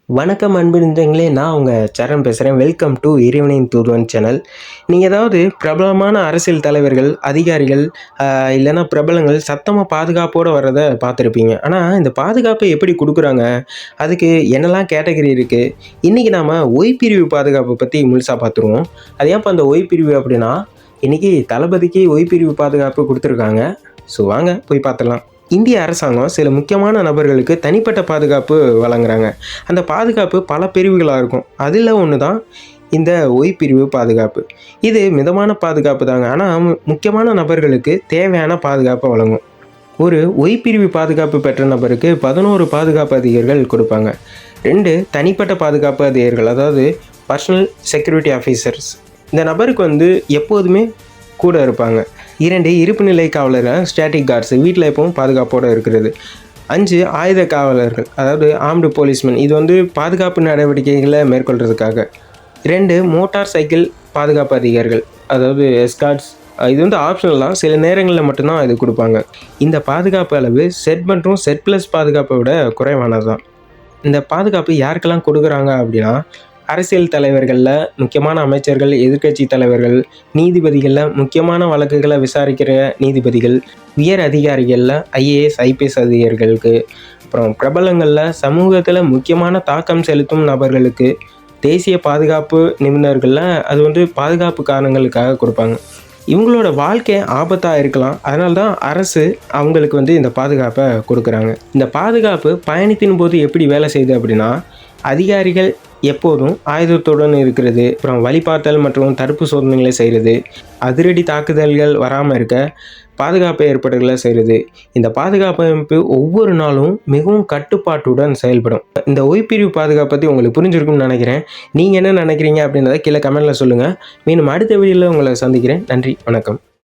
வணக்கம் அன்பு நெஞ்சங்களே, நான் உங்கள் சரண் பேசுகிறேன். வெல்கம் டு இறைவனின் தூதுவன் சேனல். நீங்கள் ஏதாவது பிரபலமான அரசியல் தலைவர்கள், அதிகாரிகள் இல்லைன்னா பிரபலங்கள் சத்தமாக பாதுகாப்போடு வர்றதை பார்த்துருப்பீங்க. ஆனால் இந்த பாதுகாப்பை எப்படி கொடுக்குறாங்க, அதுக்கு என்னெல்லாம் கேட்டகரி இருக்குது, இன்றைக்கி நாம் ஒய் பிரிவு பாதுகாப்பை பற்றி முழுசாக பார்த்துருவோம். அது ஏன்ப்பா அந்த ஒய் பிரிவு அப்படின்னா, இன்றைக்கி தளபதிக்கு ஒய் பிரிவு பாதுகாப்பு கொடுத்துருக்காங்க. ஸோ வாங்க போய் பார்த்துடலாம். இந்திய அரசாங்கம் சில முக்கியமான நபர்களுக்கு தனிப்பட்ட பாதுகாப்பு வழங்குறாங்க. அந்த பாதுகாப்பு பல பிரிவுகளாக இருக்கும். அதில் ஒன்று தான் இந்த ஒய் பிரிவு பாதுகாப்பு. இது மிதமான பாதுகாப்பு தாங்க, ஆனால் முக்கியமான நபர்களுக்கு தேவையான பாதுகாப்பை வழங்கும். ஒரு ஒய் பிரிவு பாதுகாப்பு பெற்ற நபருக்கு 11 பாதுகாப்பு அதிகாரிகள் கொடுப்பாங்க. 2 தனிப்பட்ட பாதுகாப்பு அதிகாரிகள், அதாவது பர்சனல் செக்யூரிட்டி ஆஃபீஸர்ஸ். இந்த நபருக்கு எப்போதுமே கூட இருப்பாங்க. 2 இருப்பு நிலை காவலர்கள், ஸ்டாட்டிக் கார்ட்ஸ், வீட்டில் எப்பவும் பாதுகாப்போடு இருக்கிறது. 5 ஆயுத காவலர்கள், அதாவது ஆர்ம்டு போலீஸ்மேன். இது பாதுகாப்பு நடவடிக்கைகளை மேற்கொள்கிறதுக்காக. 2 மோட்டார் சைக்கிள் பாதுகாப்பு அதிகாரிகள், அதாவது எஸ்கார்ட்ஸ். இது ஆப்ஷனல் தான், சில நேரங்களில் மட்டும்தான் இது கொடுப்பாங்க. இந்த பாதுகாப்பு அளவு செட் மற்றும் செட் ப்ளஸ் பாதுகாப்பை விட குறைவானது தான். இந்த பாதுகாப்பு யாருக்கெல்லாம் கொடுக்குறாங்க அப்படின்னா, அரசியல் தலைவர்களில் முக்கியமான அமைச்சர்கள், எதிர்க்கட்சி தலைவர்கள், நீதிபதிகளில் முக்கியமான வழக்குகளை விசாரிக்கிற நீதிபதிகள், உயர் அதிகாரிகளில் ஐஏஎஸ், ஐபிஎஸ் அதிகாரிகளுக்கு, அப்புறம் பிரபலங்களில் சமூகத்தில் முக்கியமான தாக்கம் செலுத்தும் நபர்களுக்கு, தேசிய பாதுகாப்பு நிபுணர்களில் அது பாதுகாப்பு காரணங்களுக்காக கொடுப்பாங்க. இவங்களோட வாழ்க்கை ஆபத்தாக இருக்கலாம், அதனால தான் அரசு அவங்களுக்கு இந்த பாதுகாப்பை கொடுக்குறாங்க. இந்த பாதுகாப்பு பயணத்தின் போது எப்படி வேலை செய்யுது அப்படின்னா, அதிகாரிகள் எப்போதும் ஆயுதத்துடன் இருக்கிறது, அப்புறம் வழிபார்த்தல் மற்றும் தடுப்பு சோதனைகளை செய்கிறது, அதிரடி தாக்குதல்கள் வராமல் இருக்க பாதுகாப்பு ஏற்பாடுகளை செய்கிறது. இந்த பாதுகாப்பு அமைப்பு ஒவ்வொரு நாளும் மிகவும் கட்டுப்பாட்டுடன் செயல்படும். இந்த ஒய்பிரிவு பாதுகாப்பு பற்றி உங்களுக்கு புரிஞ்சிருக்கும்னு நினைக்கிறேன். நீங்கள் என்ன நினைக்கிறீங்க அப்படின்றத கீழே கமெண்டில் சொல்லுங்கள். மீண்டும் அடுத்த வீடியோவில் உங்களை சந்திக்கிறேன். நன்றி, வணக்கம்.